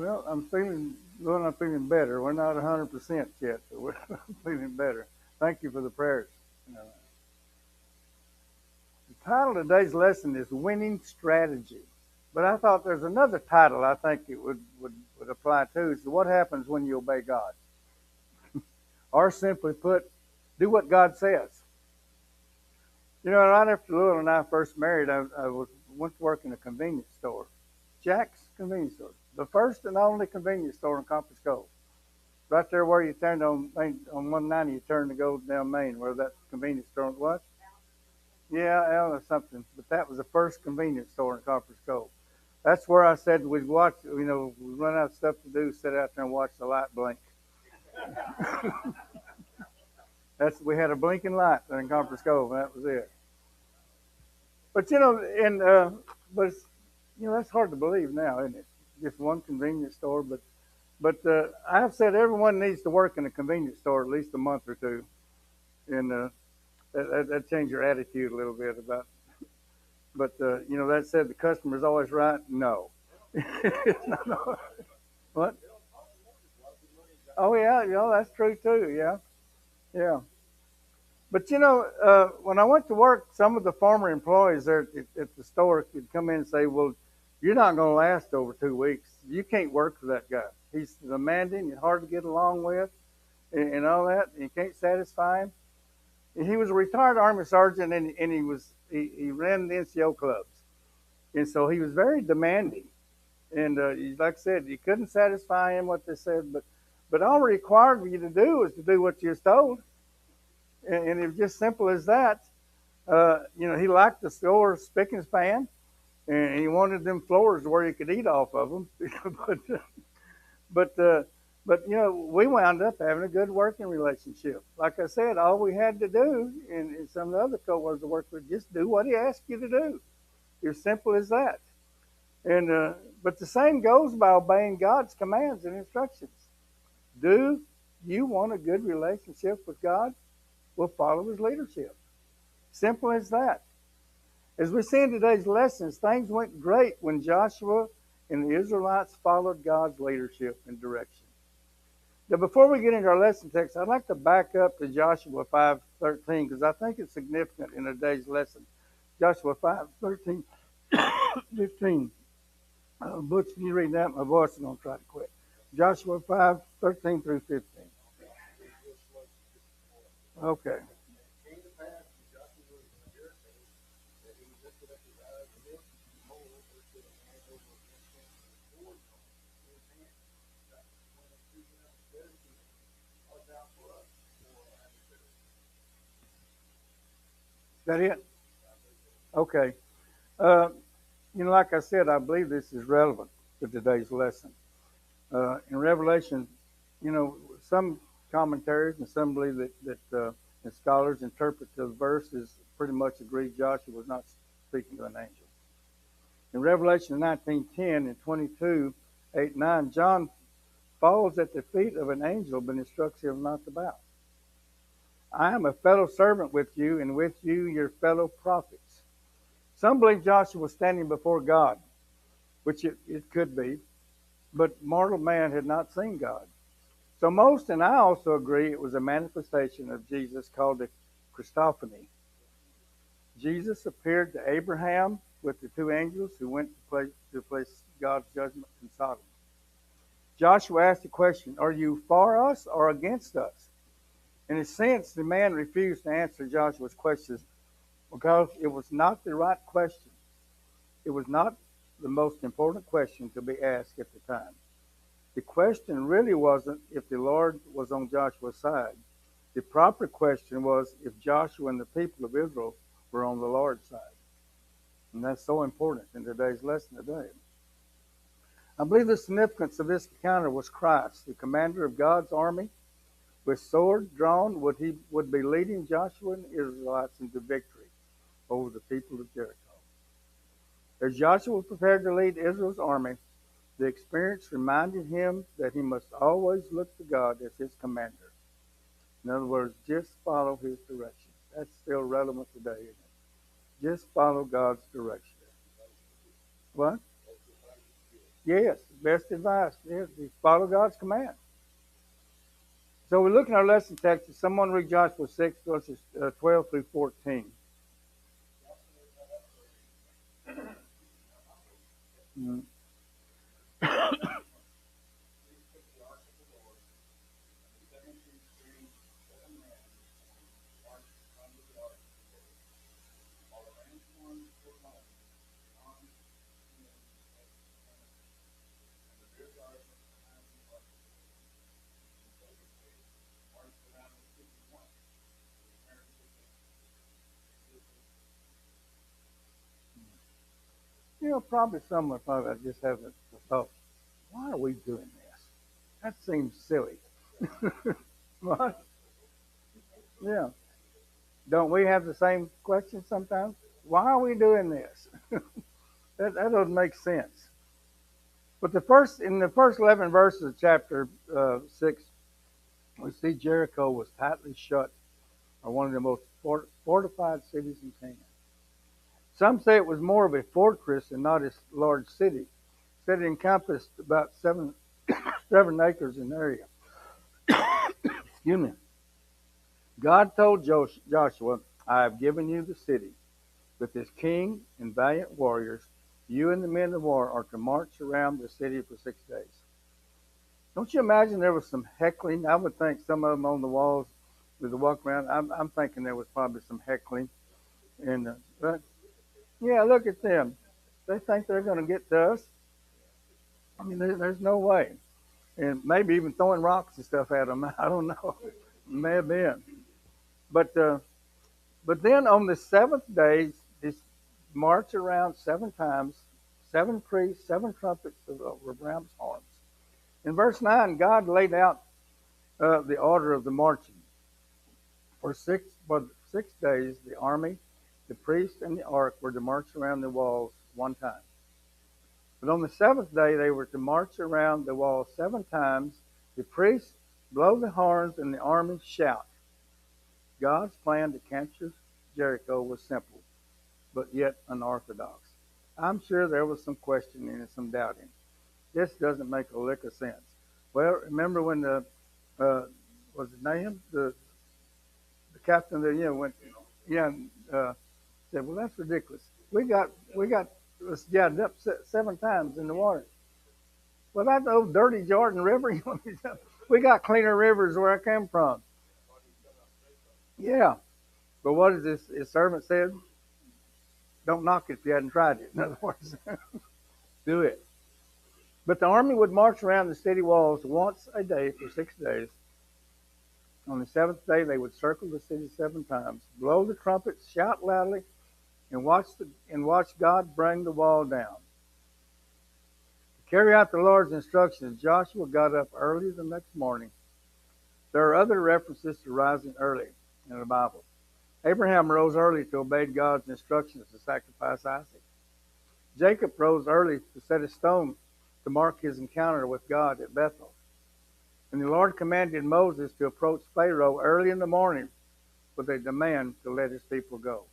Well, I'm feeling better. We're not 100% yet, but we're feeling better. Thank you for the prayers. Uh, the title of today's lesson is Winning Strategy. But I thought there's another title I think it would apply to. Is what happens when you obey God? Or simply put, do what God says. You know, right after Louis and I first married, went to work in a convenience store, Jack's convenience store, the first and only convenience store in Compass Cove. Right there where you turned on 190, you turn to go down Main, where that convenience store was. Yeah, Allen or something. But that was the first convenience store in Compass Cove. That's where I said we'd watch. We'd run out of stuff to do, sit out there and watch the light blink. We had a blinking light there in Compass Cove, and that was it. But but that's hard to believe now, isn't it? Just one convenience store, but I've said everyone needs to work in a convenience store at least a month or two, and that changed your attitude a little bit about. But that said, the customer's always right. No, no. What? Oh yeah, that's true too. Yeah, yeah. But when I went to work, some of the former employees there at the store could come in and say, "Well, you're not going to last over 2 weeks. You can't work for that guy. He's demanding and hard to get along with, and all that. And you can't satisfy him." And he was a retired Army sergeant, and he ran the NCO clubs, and so he was very demanding. And like I said, you couldn't satisfy him what they said, but all required of you to do was to do what you was told, and it was just simple as that. He liked the store spick and span, and he wanted them floors where he could eat off of them. but but we wound up having a good working relationship. Like I said, all we had to do, and some of the other coworkers I worked with, just do what he asked you to do. It's simple as that. And but the same goes by obeying God's commands and instructions. Do you want a good relationship with God? Well, follow His leadership. Simple as that. As we see in today's lessons, things went great when Joshua and the Israelites followed God's leadership and direction. Now, before we get into our lesson text, I'd like to back up to Joshua 5:13 because I think it's significant in today's lesson. Joshua 5:13, 15. Butch, can you read that? My voice is going to try to quit. Joshua 5:13 through 15. Okay. Is that it? Okay. Uh, like I said, I believe this is relevant to today's lesson. In Revelation, some commentaries and some believe that and scholars interpret the verses pretty much agree Joshua was not speaking to an angel. In Revelation 19:10 and 22:8-9, John falls at the feet of an angel but instructs him not to bow. I am a fellow servant with you, and with you your fellow prophets. Some believe Joshua was standing before God, which it could be, but mortal man had not seen God. So most, and I also agree, it was a manifestation of Jesus called the Christophany. Jesus appeared to Abraham with the two angels who went to place God's judgment in Sodom. Joshua asked the question, are you for us or against us? In a sense, the man refused to answer Joshua's questions because it was not the right question. It was not the most important question to be asked at the time. The question really wasn't if the Lord was on Joshua's side. The proper question was if Joshua and the people of Israel were on the Lord's side. And that's so important in today's lesson today. I believe the significance of this encounter was Christ, the commander of God's army, with sword drawn, would be leading Joshua and the Israelites into victory over the people of Jericho. As Joshua prepared to lead Israel's army, the experience reminded him that he must always look to God as his commander. In other words, just follow his direction. That's still relevant today, isn't it? Just follow God's direction. What? Yes, best advice is follow God's command. So we look in our lesson text. Someone read Joshua 6, verses 12 through 14. Mm. Probably someone probably just have a thought, why are we doing this? That seems silly. What? Yeah. Don't we have the same question sometimes? Why are we doing this? That doesn't make sense. But in the first 11 verses of chapter 6, we see Jericho was tightly shut, or one of the most fortified cities in Canaan. Some say it was more of a fortress and not a large city. Said it encompassed about 7 acres in area. Excuse me. God told Joshua, I have given you the city with its king and valiant warriors. You and the men of war are to march around the city for 6 days. Don't you imagine there was some heckling? I would think some of them on the walls with the walk around. I'm thinking there was probably some heckling. And yeah, look at them. They think they're going to get to us. I mean, there's no way. And maybe even throwing rocks and stuff at them. I don't know. May have been. But but then on the seventh day, this march around 7 times, 7 priests, 7 trumpets of ram's horns. In verse 9, God laid out the order of the marching. For 6 days, the army, the priests, and the ark were to march around the walls 1 time. But on the seventh day, they were to march around the walls 7 times. The priests blow the horns, and the army shout. God's plan to capture Jericho was simple, but yet unorthodox. I'm sure there was some questioning and some doubting. This doesn't make a lick of sense. Well, remember when was it Nahum, the captain that went, said, well, that's ridiculous. We got us jabbed up 7 times in the water. Well, that's the old dirty Jordan River. We got cleaner rivers where I came from. Yeah, but what is this? His servant said, "Don't knock it if you hadn't tried it." In other words, do it. But the army would march around the city walls once a day for 6 days. On the seventh day, they would circle the city 7 times, blow the trumpets, shout loudly, and watch God bring the wall down. To carry out the Lord's instructions, Joshua got up early the next morning. There are other references to rising early in the Bible. Abraham rose early to obey God's instructions to sacrifice Isaac. Jacob rose early to set a stone to mark his encounter with God at Bethel. And the Lord commanded Moses to approach Pharaoh early in the morning with a demand to let his people go.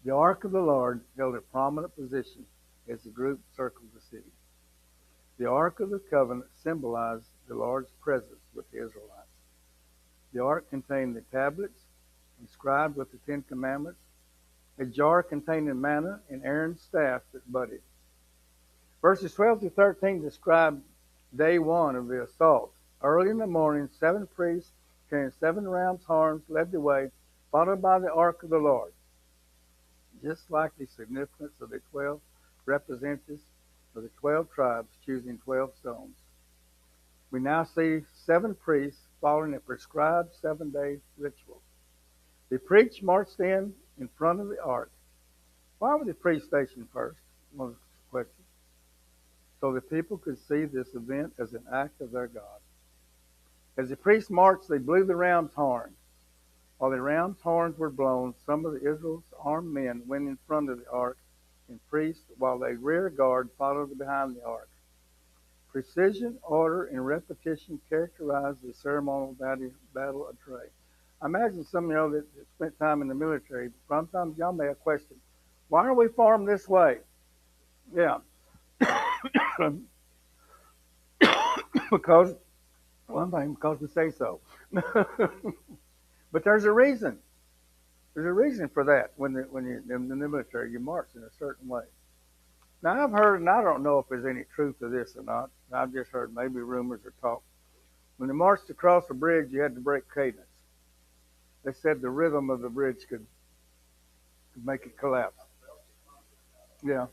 The ark of the Lord held a prominent position as the group circled the city. The ark of the covenant symbolized the Lord's presence with the Israelites. The ark contained the tablets inscribed with the 10 Commandments, a jar containing manna, and Aaron's staff that budded. Verses 12 to 13 describe day 1 of the assault. Early in the morning, 7 priests carrying 7 ram's horns led the way, followed by the ark of the Lord. Just like the significance of the 12 representatives of the 12 tribes choosing 12 stones. We now see 7 priests following a prescribed 7-day ritual. The priests marched in front of the ark. Why were the priests stationed first? One of the questions. So the people could see this event as an act of their God. As the priests marched, they blew the ram's horn. While the ram's horns were blown, some of Israel's armed men went in front of the ark, and priests, while a rear guard, followed behind the ark. Precision, order, and repetition characterized the ceremonial battle of Troy. I imagine some of y'all that spent time in the military, sometimes y'all may have questioned, why are we formed this way? Yeah. because one thing, because we say so. But there's a reason. There's a reason for that. When you're in the military, you march in a certain way. Now I've heard, and I don't know if there's any truth to this or not. I've just heard maybe rumors or talk. When they marched across a bridge, you had to break cadence. They said the rhythm of the bridge could make it collapse. Yeah,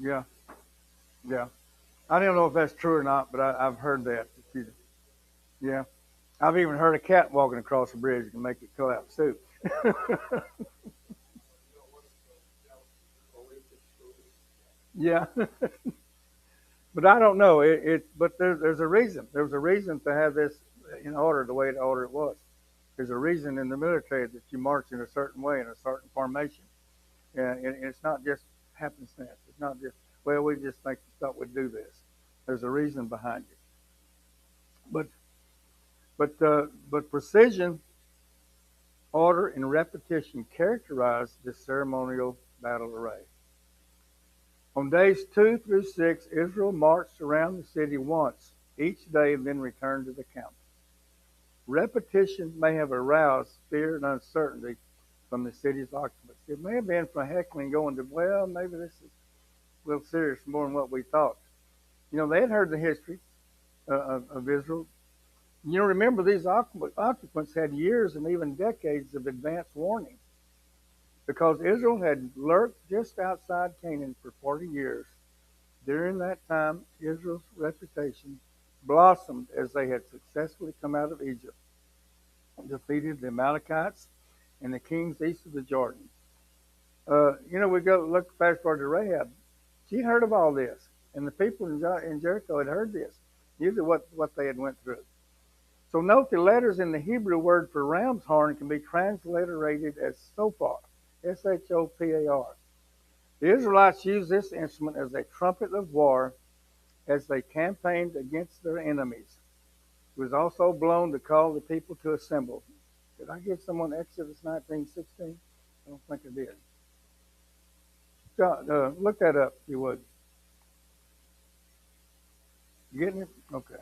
yeah, yeah. I don't know if that's true or not, but I've heard that. Yeah, I've even heard a cat walking across a bridge can make it collapse too. Yeah, but I don't know. But there's a reason. There's a reason to have this in order the way the order it was. There's a reason in the military that you march in a certain way in a certain formation. And it's not just happenstance. It's not just, well, we just thought we'd do this. There's a reason behind it. But but precision, order, and repetition characterize this ceremonial battle array. On days 2 through 6, Israel marched around the city once each day and then returned to the camp. Repetition may have aroused fear and uncertainty from the city's occupants. It may have been from heckling going to, well, maybe this is a little serious more than what we thought. You know, they had heard the history of Israel. You know, remember these occupants had years and even decades of advance warning because Israel had lurked just outside Canaan for 40 years. During that time, Israel's reputation blossomed as they had successfully come out of Egypt, defeated the Amalekites and the kings east of the Jordan. You know, we go look fast forward to Rahab. She'd heard of all this, and the people in Jericho had heard this, knew what they had went through. So note the letters in the Hebrew word for ram's horn can be transliterated as shofar, S-H-O-P-A-R. The Israelites used this instrument as a trumpet of war as they campaigned against their enemies. It was also blown to call the people to assemble. Did I give someone Exodus 19:16? I don't think I did. Look that up, if you would. You getting it? Okay.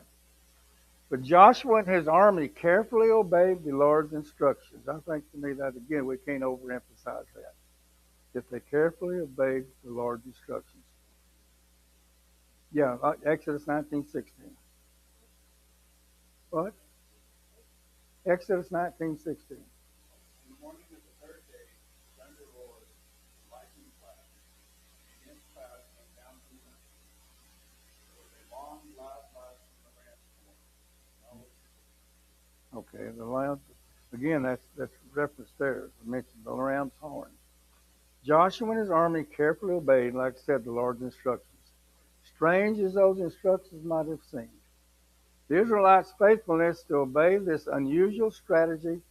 But Joshua and his army carefully obeyed the Lord's instructions. I think to me that again we can't overemphasize that. If they carefully obeyed the Lord's instructions. Yeah, Exodus 19:16. What? Exodus 19:16. Okay, the lamb. Again, that's referenced there. I mentioned the lamb's horn. Joshua and his army carefully obeyed, like I said, the Lord's instructions. Strange as those instructions might have seemed, the Israelites' faithfulness to obey this unusual strategy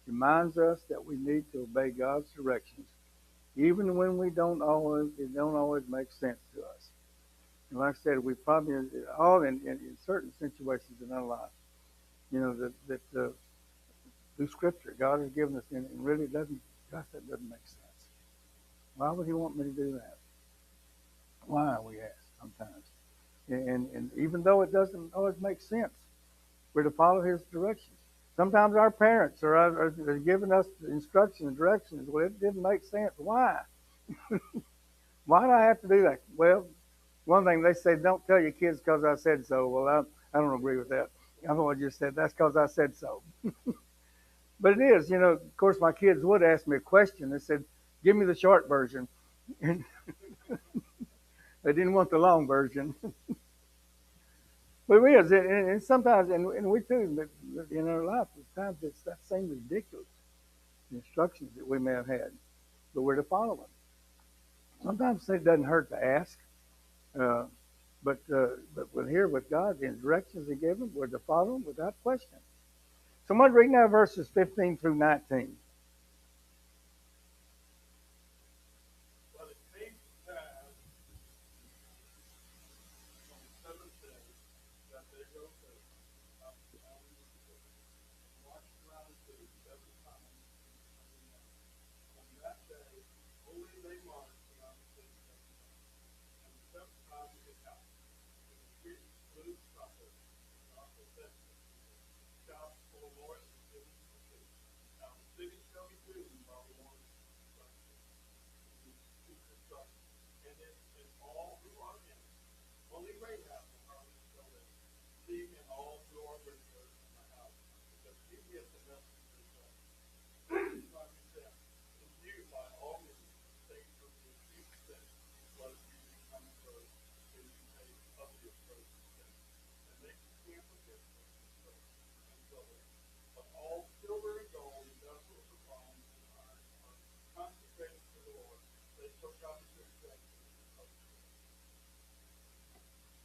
reminds us that we need to obey God's directions, even when it don't always make sense to us. And like I said, we probably all in certain situations in our life, you know, that through Scripture, God has given us, and really doesn't. Gosh, that doesn't make sense. Why would He want me to do that? Why, we ask sometimes. And even though it doesn't always make sense, we're to follow His directions. Sometimes our parents are giving us instructions and directions. Well, it didn't make sense. Why? Why do I have to do that? Well, one thing they say, don't tell your kids because I said so. Well, I don't agree with that. I've always just said that's because I said so. But it is, you know, of course, my kids would ask me a question. They said, give me the short version. And they didn't want the long version. But it is, and sometimes, and we too, in our life, at times that seems ridiculous, the instructions that we may have had, but we're to follow them. Sometimes it doesn't hurt to ask, uh, but we're here with God, the directions He gave them, we're to follow them without question. So I'm going to read now verses 15 through 19.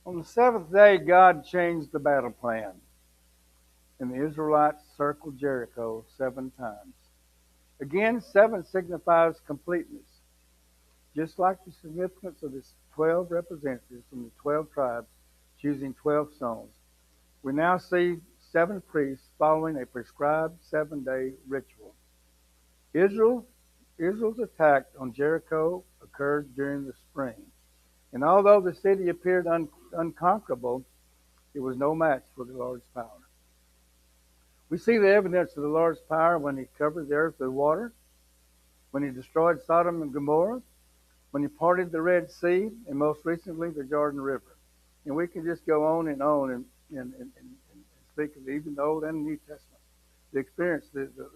On the seventh day, God changed the battle plan, and the Israelites circled Jericho 7 times. Again, 7 signifies completeness, just like the significance of the 12 representatives from the 12 tribes choosing 12 stones. We now see 7 priests following a prescribed 7-day ritual. Israel's attack on Jericho occurred during the spring, and although the city appeared unconquerable, it was no match for the Lord's power. We see the evidence of the Lord's power when He covered the earth with water, when He destroyed Sodom and Gomorrah, when He parted the Red Sea, and most recently the Jordan River. And we can just go on and speak of even the Old and the New Testament, the experience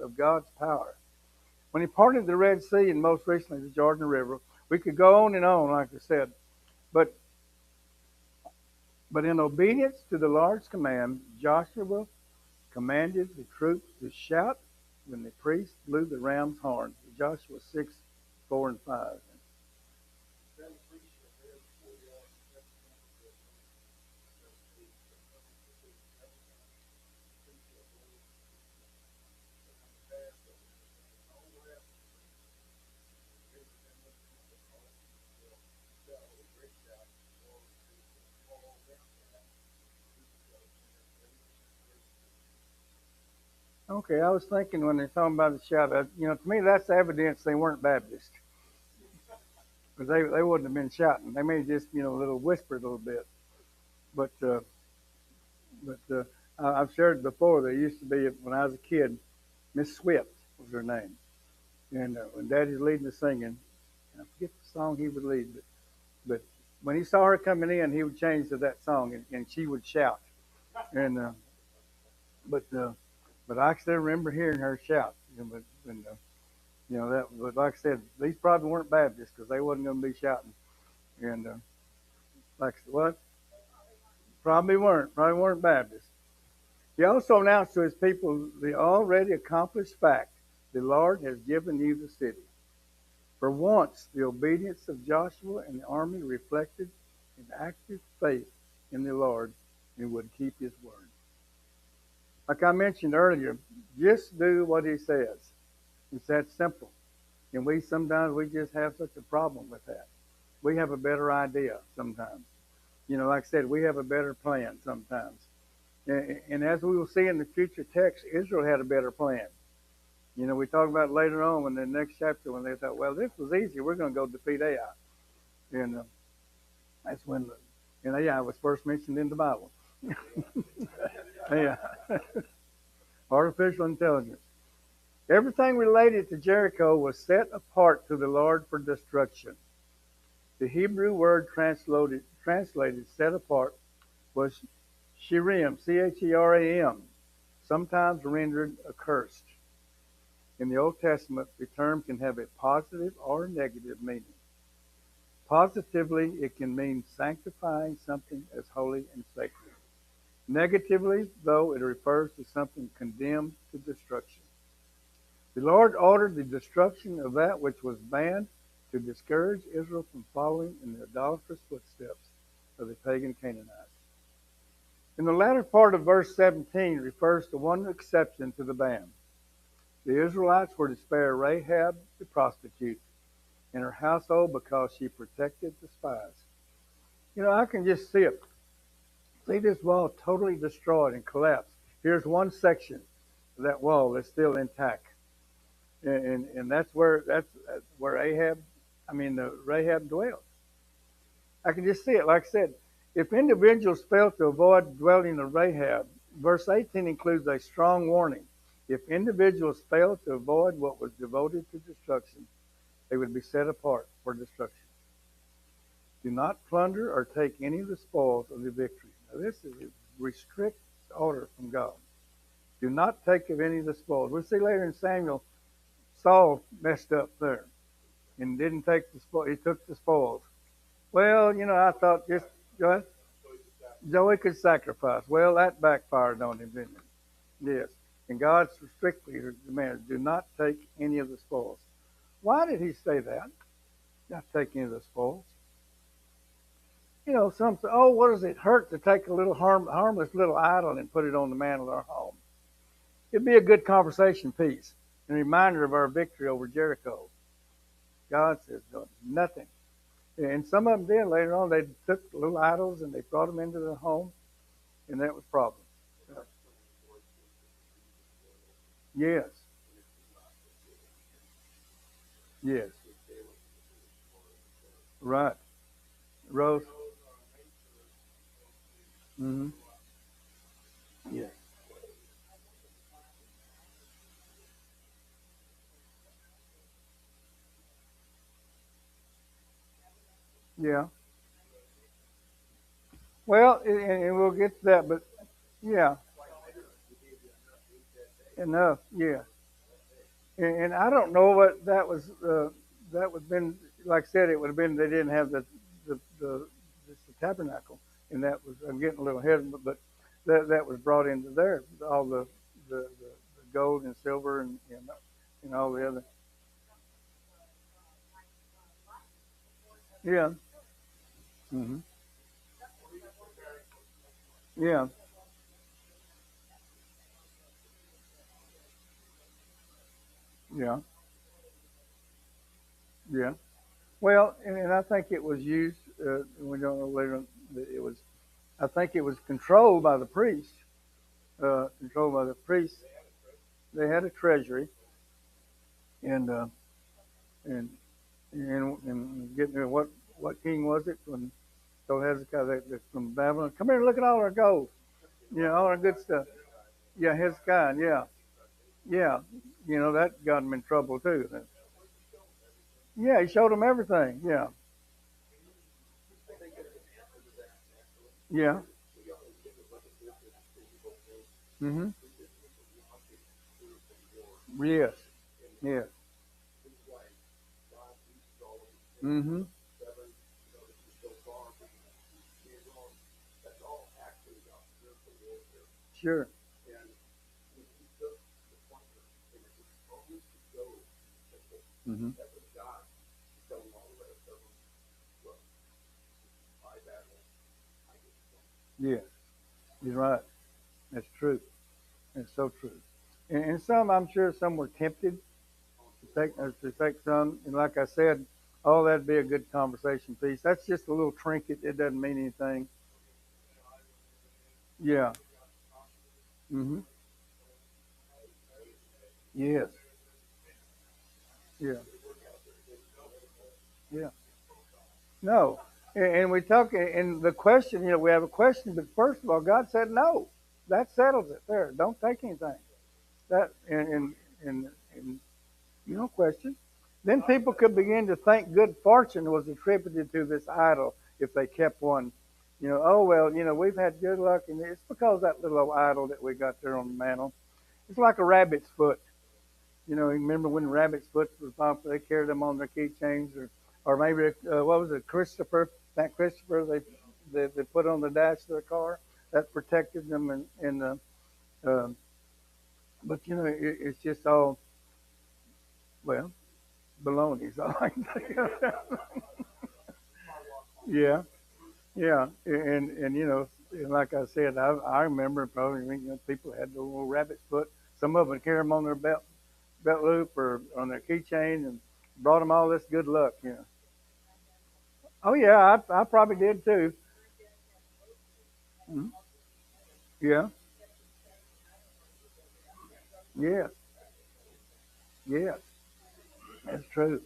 of God's power. When He parted the Red Sea and most recently the Jordan River, we could go on and on, like I said. But in obedience to the Lord's command, Joshua commanded the troops to shout when the priest blew the ram's horn. Joshua 6:4-5. Okay, I was thinking when they're talking about the shout, to me that's evidence they weren't Baptist, because they wouldn't have been shouting. They may just, a little whisper a little bit. But I've shared before. There used to be when I was a kid, Miss Swift was her name, and when Daddy's leading the singing, I forget the song he would lead, but when he saw her coming in, he would change to that song, and she would shout, and but. But I still remember hearing her shout. But like I said, these probably weren't Baptists because they wasn't going to be shouting. And like what? Probably weren't Baptists. He also announced to his people the already accomplished fact: the Lord has given you the city. For once, the obedience of Joshua and the army reflected an active faith in the Lord and would keep His word. Like I mentioned earlier, just do what He says. It's that simple. And sometimes we just have such a problem with that. We have a better idea sometimes. Like I said, we have a better plan sometimes. And as we will see in the future text, Israel had a better plan. We talk about it later on in the next chapter when they thought, well, this was easy. We're going to go defeat Ai. And that's when Ai was first mentioned in the Bible. Yeah. Artificial intelligence. Everything related to Jericho was set apart to the Lord for destruction. The Hebrew word translated set apart was Sherim, Cheram, sometimes rendered accursed. In the Old Testament, the term can have a positive or negative meaning. Positively, it can mean sanctifying something as holy and sacred. Negatively, though, it refers to something condemned to destruction. The Lord ordered the destruction of that which was banned to discourage Israel from following in the idolatrous footsteps of the pagan Canaanites. In the latter part of verse 17 refers to one exception to the ban. The Israelites were to spare Rahab the prostitute and her household because she protected the spies. I can just see it. See this wall totally destroyed and collapsed. Here's one section of that wall that's still intact, and that's where Rahab dwelled. I can just see it. Like I said, if individuals fail to avoid dwelling in Rahab, verse 18 includes a strong warning. If individuals fail to avoid what was devoted to destruction, they would be set apart for destruction. Do not plunder or take any of the spoils of the victory. Now, this is a restrict order from God. Do not take of any of the spoils. We'll see later in Samuel, Saul messed up there and didn't take the spoil. He took the spoils. Well, I thought just go ahead. Joey could sacrifice. Well, that backfired on him, didn't it? Yes. And God strictly demanded, do not take any of the spoils. Why did he say that? Not take any of the spoils. Some say, oh, what does it hurt to take a little harmless little idol and put it on the mantle of our home? It'd be a good conversation piece and a reminder of our victory over Jericho. God says, no, nothing. And some of them did later on. They took little idols and they brought them into their home, and that was a problem. Yes, yes, right. Rose. Mm-hmm. Yes. Yeah. Well, and we'll get to that, but yeah, enough. Yeah. And I don't know what that was. That would have been, like I said, it would have been they didn't have the just the tabernacle, and that was, I'm getting a little ahead, but that was brought into there, all the gold and silver and all the other. Yeah. Hmm. Yeah. Yeah. Yeah. Well, and I think it was used. We don't know later on that it was. I think it was controlled by the priests. Controlled by the priests. They had a treasury, and and and getting what king was it when told Hezekiah that from Babylon, come here, look at all our gold, all our good stuff. Yeah, Hezekiah. Yeah, yeah. That got him in trouble too. Yeah, he showed them everything. Yeah, yeah. Mhm. Yes. Yes. Mhm. Sure. Mhm. Yes. You're right. That's true. That's so true. And some, I'm sure, some were tempted to take some. And like I said, all that'd be a good conversation piece. That's just a little trinket. It doesn't mean anything. Yeah. Mhm. Yes. Yeah. Yeah. No. And we talk, and the question, we have a question, but first of all, God said no. That settles it there. Don't take anything. That and no question. Then people could begin to think good fortune was attributed to this idol if they kept one. Oh well, we've had good luck, and it's because of that little idol that we got there on the mantle. It's like a rabbit's foot. You remember when rabbit's foot was popular? They carried them on their keychains, or maybe what was it, Christopher? That Christopher they put on the dash of their car that protected them, uh, but it's just all well baloney. So I can think of yeah, yeah, and and like I said, I remember probably people had the little rabbit's foot. Some of them carry them on their belt loop or on their keychain and brought them all this good luck. Oh yeah, I probably did too. Mhm. Yeah. Yes. Yes. That's true.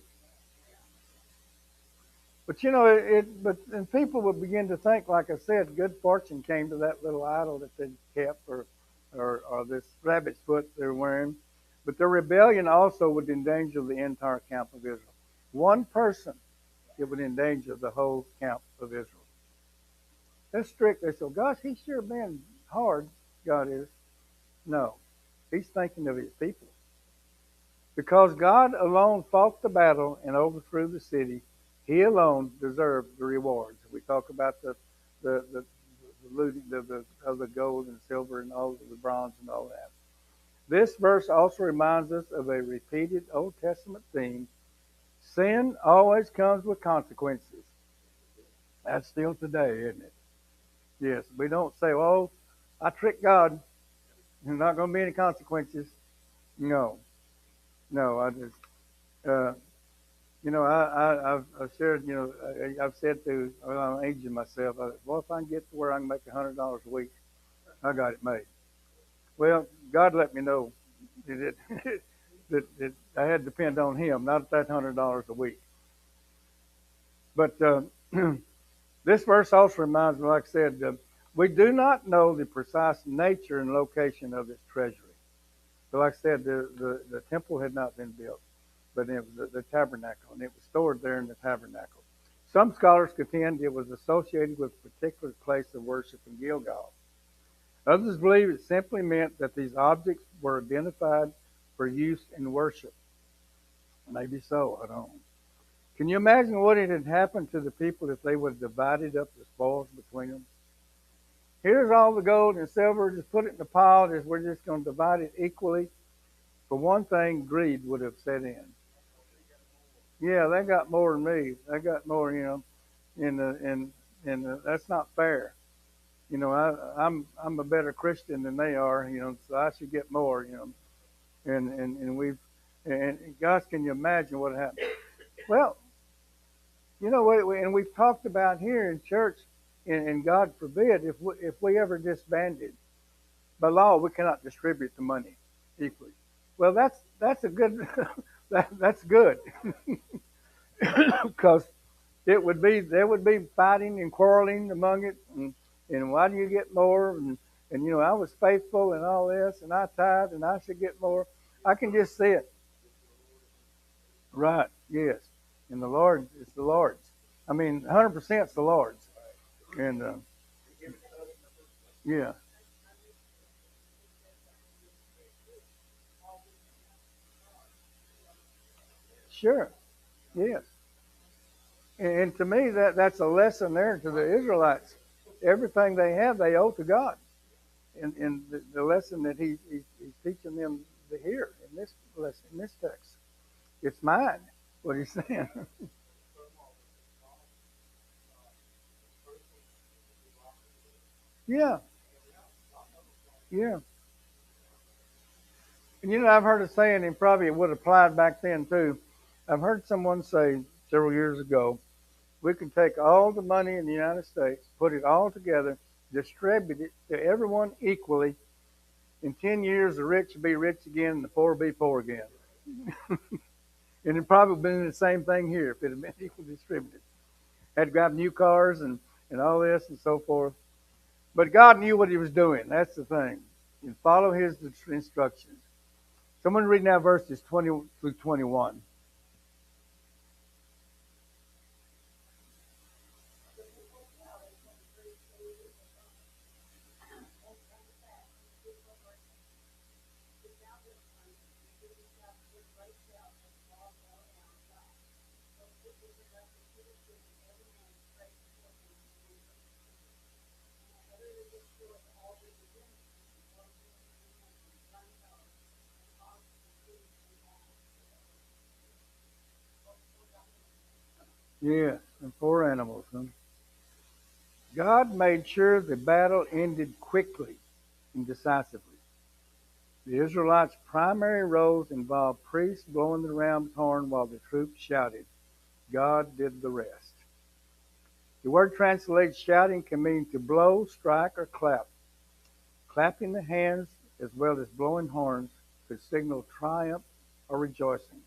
But but and people would begin to think, like I said, good fortune came to that little idol that they kept, or this rabbit's foot they're wearing. But their rebellion also would endanger the entire camp of Israel. One person it would endanger the whole camp of Israel. That's strict. They say, gosh, he's sure been hard, God is. No, he's thinking of his people. Because God alone fought the battle and overthrew the city, he alone deserved the rewards. We talk about the looting of the gold and silver and all the bronze and all that. This verse also reminds us of a repeated Old Testament theme. Sin always comes with consequences. That's still today, isn't it? Yes, we don't say, "Oh, I tricked God. There's not going to be any consequences." No, no. Uh, I've shared. I've said to, well, I'm aging myself. Well, if I can get to where I can make $100 a week, I got it made. Well, God let me know that, that I had to depend on Him, not that $100 a week. But this verse also reminds me, like I said, we do not know the precise nature and location of this treasury. So like I said, the temple had not been built, but it was the tabernacle, and it was stored there in the tabernacle. Some scholars contend it was associated with a particular place of worship in Gilgal. Others believe it simply meant that these objects were identified for use in worship. Maybe so, I don't know. Can you imagine what had happened to the people if they would have divided up the spoils between them? Here's all the gold and silver, just put it in the pile, we're just going to divide it equally. For one thing, greed would have set in. Yeah, they got more than me. They got more, and that's not fair. I'm a better Christian than they are, so I should get more, and gosh, can you imagine what happened? Well, and we've talked about here in church, and God forbid if we ever disbanded. By law, we cannot distribute the money equally. Well, that's a good that's good because there would be fighting and quarreling among it, and why do you get more? And I was faithful and all this, and I tithed, and I should get more. I can just see it. Right? Yes. And the Lord, it's the Lord's. I mean, 100% it's the Lord's. And yeah, sure, yes. And to me, that's a lesson there to the Israelites. Everything they have, they owe to God. And the lesson that he's teaching them to hear in this lesson, in this text, it's mine. What he's saying. Yeah, yeah. And I've heard a saying, and probably it would apply back then too. I've heard someone say several years ago, we can take all the money in the United States, put it all together, distribute it to everyone equally. In 10 years, the rich will be rich again and the poor will be poor again. And it probably been the same thing here if it had been equally distributed. Had to grab new cars and all this and so forth. But God knew what he was doing. That's the thing. And follow his instructions. Someone read now verses 20 through 21. Yes, and 4 animals. Huh? God made sure the battle ended quickly and decisively. The Israelites' primary roles involved priests blowing the ram's horn while the troops shouted. God did the rest. The word translated shouting can mean to blow, strike, or clap. Clapping the hands as well as blowing horns could signal triumph or rejoicing.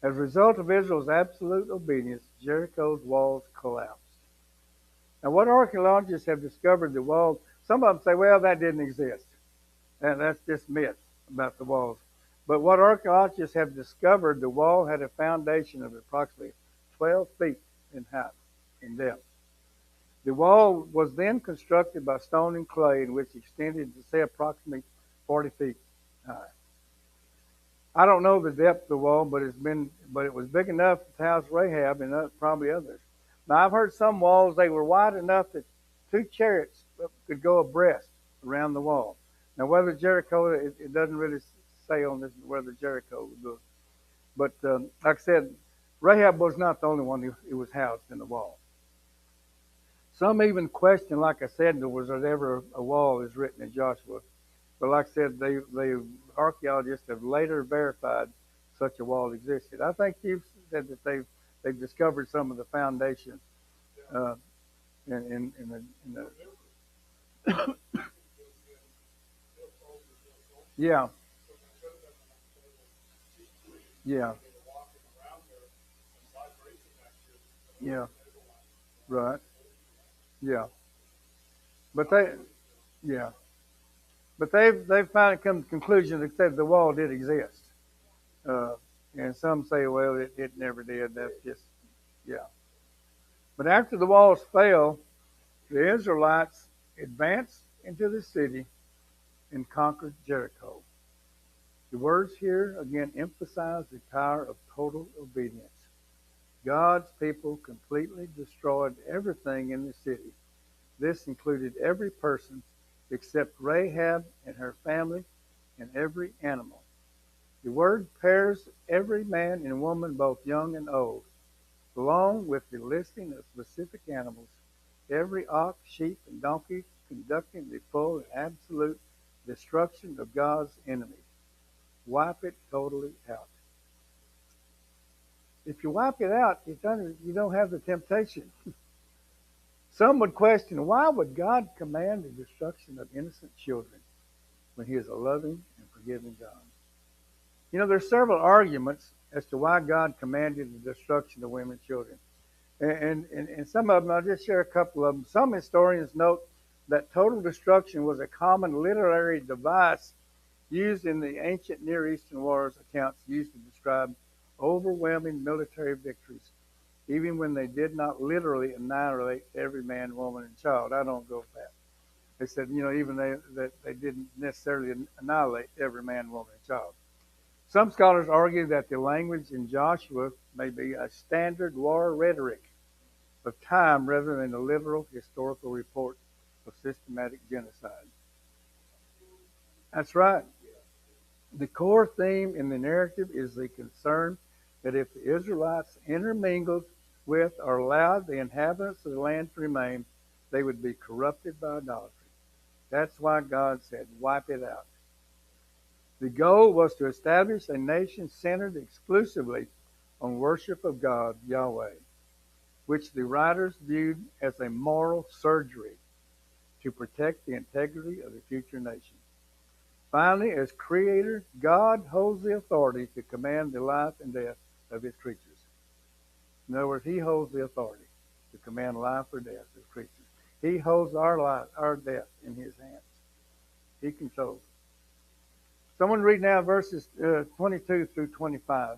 As a result of Israel's absolute obedience, Jericho's walls collapsed. Now, what archaeologists have discovered the walls, some of them say, well, that didn't exist. And that's just myth about the walls. But what archaeologists have discovered, the wall had a foundation of approximately 12 feet in height, in depth. The wall was then constructed by stone and clay, in which extended to say approximately 40 feet high. I don't know the depth of the wall, but it was big enough to house Rahab and probably others. Now I've heard some walls they were wide enough that 2 chariots could go abreast around the wall. Now whether Jericho, it doesn't really say on this whether Jericho would go, but like I said, Rahab was not the only one who was housed in the wall. Some even question, like I said, was there ever a wall as written in Joshua? But like I said, the archaeologists have later verified such a wall existed. I think you've said that they've discovered some of the foundations uh, in the yeah, yeah, yeah, right, yeah. But yeah, but they've finally come to the conclusion that the wall did exist. Uh, and some say, well, it never did. That's just yeah. But after the walls fell, the Israelites advanced into the city and conquered Jericho. The words here again emphasize the power of total obedience. God's people completely destroyed everything in the city. This included every person except Rahab and her family and every animal. The word pairs every man and woman, both young and old, along with the listing of specific animals, every ox, sheep, and donkey, conducting the full and absolute destruction of God's enemies. Wipe it totally out. If you wipe it out, you don't have the temptation. Some would question, why would God command the destruction of innocent children when he is a loving and forgiving God? There's several arguments as to why God commanded the destruction of women and children. And some of them, I'll just share a couple of them. Some historians note that total destruction was a common literary device used in the ancient Near Eastern wars accounts used to describe overwhelming military victories, even when they did not literally annihilate every man, woman, and child. I don't go with that. They said, even that they didn't necessarily annihilate every man, woman, and child. Some scholars argue that the language in Joshua may be a standard war rhetoric of time rather than a literal historical report of systematic genocide. That's right. The core theme in the narrative is the concern that if the Israelites intermingled with or allowed the inhabitants of the land to remain, they would be corrupted by idolatry. That's why God said, wipe it out. The goal was to establish a nation centered exclusively on worship of God, Yahweh, which the writers viewed as a moral surgery to protect the integrity of the future nation. Finally, as creator, God holds the authority to command the life and death of his creatures. In other words, he holds the authority to command life or death of creatures. He holds our life, our death in his hands. He controls it. Someone read now verses 22 through 25.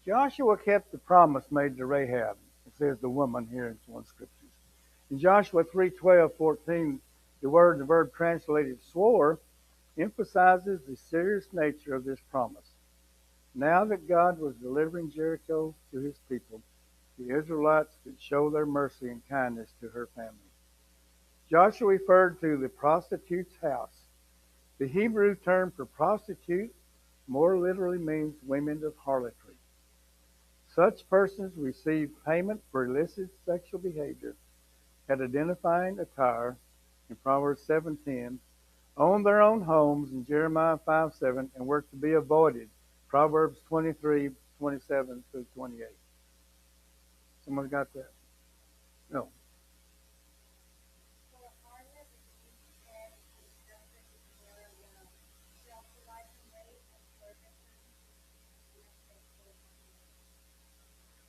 Joshua kept the promise made to Rahab. It says the woman here in one scriptures. In Joshua 3:12, 14, the verb translated swore emphasizes the serious nature of this promise. Now that God was delivering Jericho to his people, the Israelites could show their mercy and kindness to her family. Joshua referred to the prostitute's house. The Hebrew term for prostitute more literally means women of harlotry. Such persons receive payment for illicit sexual behavior, had identifying attire in Proverbs 7:10, owned their own homes in Jeremiah 5:7, and were to be avoided. Proverbs 23:27 through 28. Someone got that? No.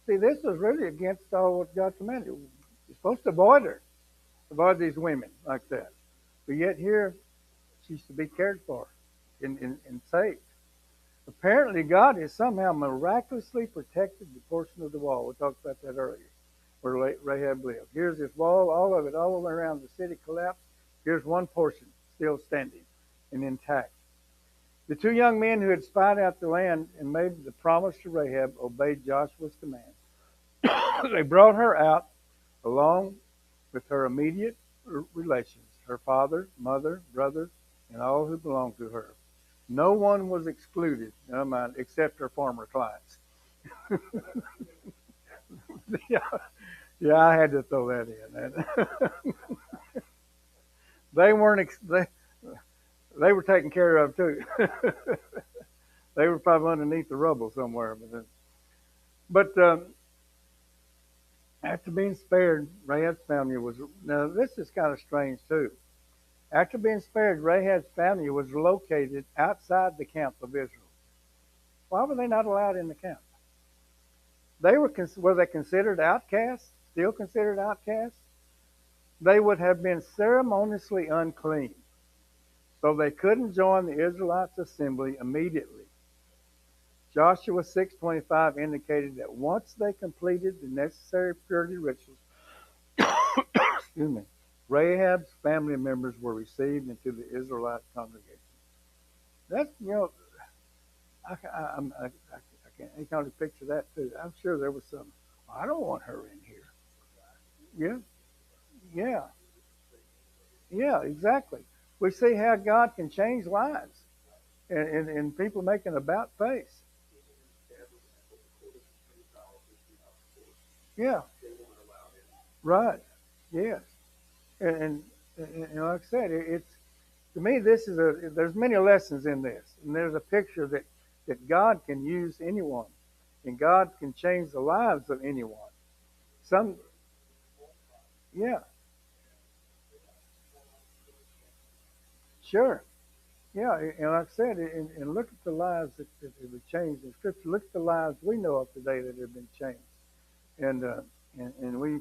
See, this was really against all what God commanded. You're supposed to avoid her, avoid these women like that. But yet here, she's to be cared for and saved. Apparently, God has somehow miraculously protected the portion of the wall. We talked about that earlier, where Rahab lived. Here's this wall, all of it, all the way around the city collapsed. Here's one portion still standing and intact. The two young men who had spied out the land and made the promise to Rahab obeyed Joshua's command. They brought her out along with her immediate relations, her father, mother, brothers, and all who belonged to her. No one was excluded, never mind, except her former clients. yeah, yeah, I had to throw that in. They weren't. They were taken care of too. They were probably underneath the rubble somewhere. But after being spared, Rahab's family was. Now this is kind of strange too. After being spared, Rahab's family was relocated outside the camp of Israel. Why were they not allowed in the camp? Were they considered outcasts? Still considered outcasts? They would have been ceremoniously unclean, so they couldn't join the Israelites' assembly immediately. Joshua 6:25 indicated that once they completed the necessary purity rituals, excuse me, Rahab's family members were received into the Israelite congregation. That's I can only picture that too. I'm sure there was some. I don't want her in here. Yeah, yeah, yeah, exactly. We see how God can change lives, and people make an about face. Yeah, right. Yes, and, and like I said, it's to me this is there's many lessons in this, and there's a picture that God can use anyone, and God can change the lives of anyone. Some, yeah, sure, yeah, and like I said, and look at the lives that have been changed in Scripture. Look at the lives we know of today that have been changed, and and we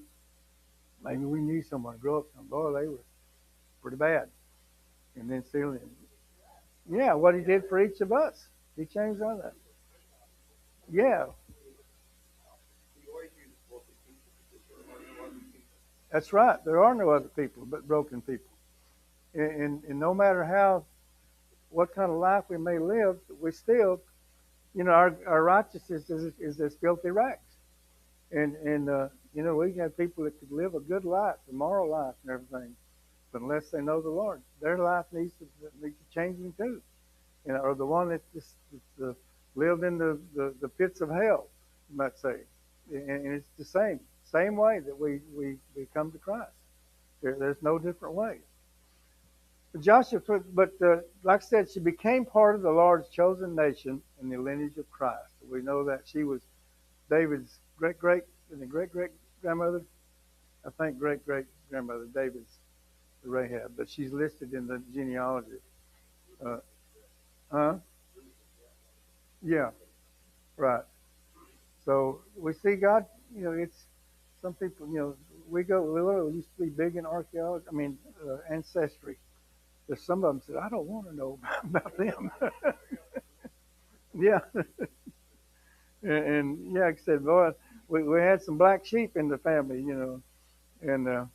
maybe we knew someone grow up, and boy, they were pretty bad, and then still, yeah, what He did for each of us, He changed all that. Yeah, that's right. There are no other people but broken people. And no matter what kind of life we may live, we still, our righteousness is as filthy rags. We have people that could live a good life, a moral life and everything, but unless they know the Lord, their life needs changing too. Or the one that just lived in the pits of hell, you might say. And it's the same way that we come to Christ. There's no different way. But like I said, she became part of the Lord's chosen nation in the lineage of Christ. We know that she was David's great grandmother. I think great grandmother, David's Rahab, but she's listed in the genealogy. Uh, huh? Yeah, right. So we see God. It's some people. We used to be big in archaeology. I mean, ancestry. There's some of them said, I don't want to know about them. Yeah, and yeah, like I said, boy, we had some black sheep in the family, and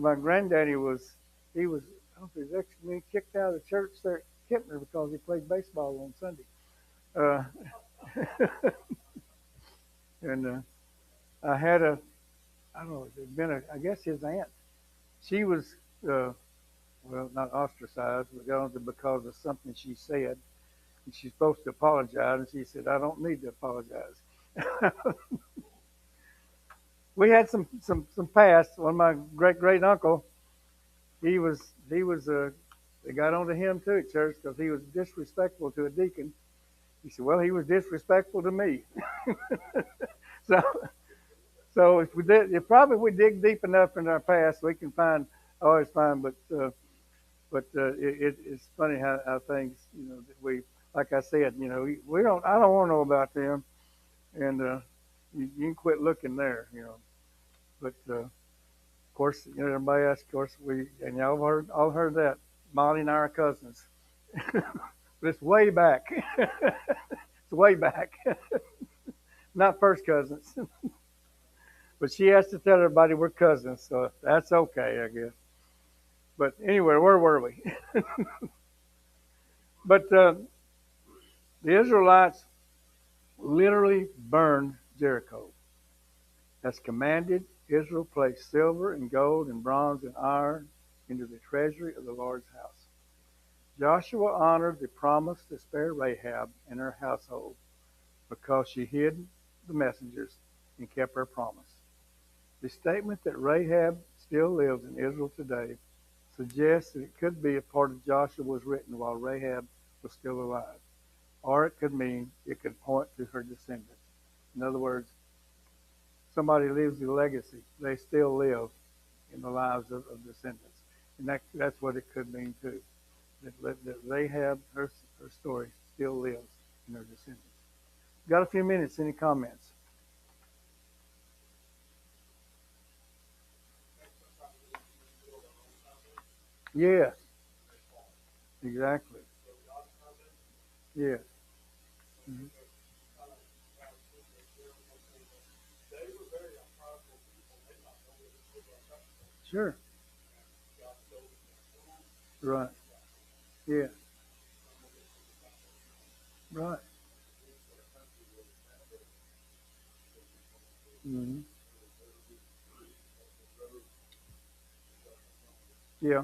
my granddaddy he was, I don't know if he was actually kicked out of the church there at Kipner because he played baseball on Sunday. And I had I don't know, it had been I guess his aunt. She was uh, well, not ostracized, but got on to because of something she said. And she's supposed to apologize, and she said, "I don't need to apologize." We had some past. One of my great uncle, he was they got onto him too at church because he was disrespectful to a deacon. He said, "Well, he was disrespectful to me." So if we did, if probably we dig deep enough in our past, we can find. Oh, it's fine, it's funny how things, that we, like I said, we don't. I don't want to know about them, and you can quit looking there. But of course, everybody else, of course, and y'all all heard that. Molly and I are cousins, but it's way back. It's way back, not first cousins. But she has to tell everybody we're cousins, so that's okay, I guess. But anyway, where were we? But the Israelites literally burned Jericho. As commanded, Israel placed silver and gold and bronze and iron into the treasury of the Lord's house. Joshua honored the promise to spare Rahab and her household because she hid the messengers and kept her promise. The statement that Rahab still lives in Israel today suggests that it could be a part of Joshua was written while Rahab was still alive, or it could mean it could point to her descendants. In other words, somebody leaves a legacy. They still live in the lives of descendants. And that's what it could mean too. That Rahab, her story still lives in her descendants. Got a few minutes. Any comments? Yes, exactly. Yes. Mm-hmm. Sure. Right. Yeah. Right. Mm-hmm. Yeah.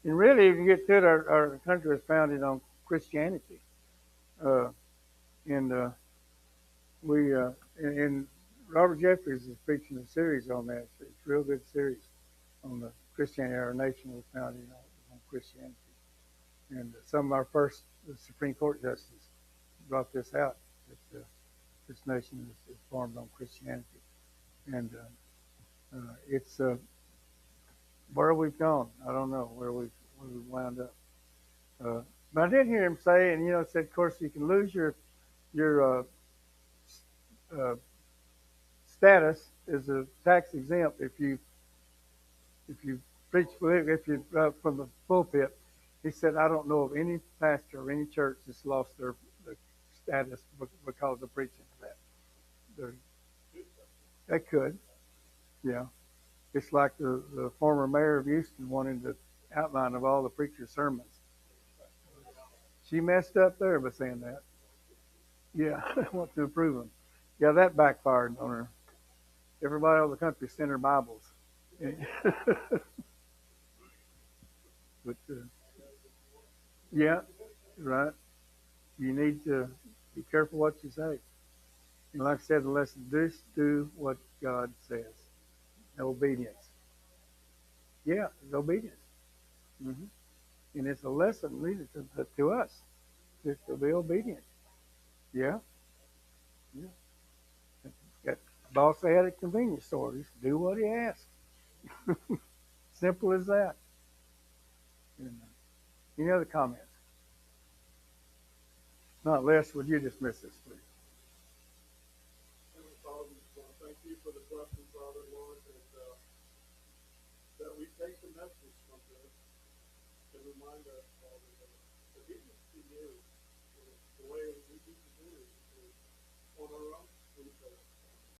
And really, if you get to it, our country was founded on Christianity. Uh, and and Robert Jeffries is preaching a series on that. It's a real good series on the Christianity. Our nation was founded on Christianity. And some of our first Supreme Court justices brought this out, that this nation is formed on Christianity. And it's where we've gone. I don't know where we've wound up. Uh, but I did hear him say, and it said, of course, you can lose your uh, status as a tax exempt if you preach if you from the pulpit. He said, I don't know of any pastor or any church that's lost their status because of preaching that. They're, they could, yeah. It's like the former mayor of Houston wanting the outline of all the preacher's sermons. She messed up there by saying that. Yeah, I want to approve them. Yeah, that backfired on her. Everybody over the country sent her Bibles. But yeah, right. You need to be careful what you say. And like I said, the lesson, just do what God says. Obedience. Yeah, it's obedience. Hmm. And it's a lesson really to us to be obedient. Yeah, yeah. Got boss had at convenience store. Just do what he asks. Simple as that. And, any other comments? Not less, would you dismiss this, please?